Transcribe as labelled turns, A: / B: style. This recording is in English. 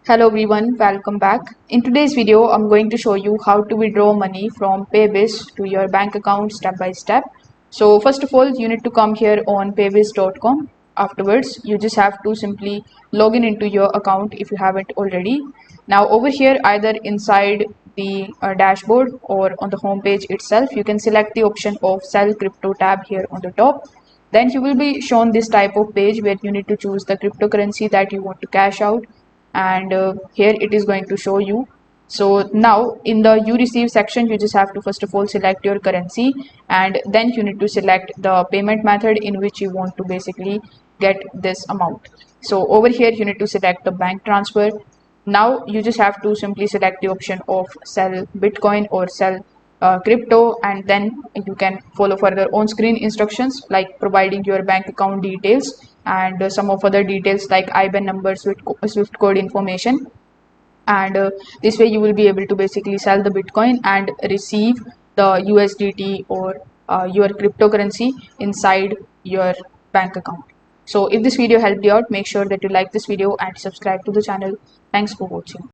A: Hello everyone, welcome back. In today's video, I'm going to show you how to withdraw money from Paybis to your bank account step by step. So first of all, you need to come here on paybis.com. Afterwards, you just have to simply log in into your account if you haven't already. Now over here, either inside the dashboard or on the home page itself, you can select the option of sell crypto tab here on the top. Then you will be shown this type of page where you need to choose the cryptocurrency that you want to cash out, and here it is going to show you. So now in the you receive section, you just have to first of all select your currency, and then you need to select the payment method in which you want to basically get this amount. So over here you need to select the bank transfer. Now you just have to simply select the option of sell Bitcoin or sell crypto, and then you can follow further on screen instructions like providing your bank account details and some of other details like IBAN number, Swift code information. And this way you will be able to basically sell the Bitcoin and receive the USDT or your cryptocurrency inside your bank account. So if this video helped you out, make sure that you like this video and subscribe to the channel. Thanks for watching.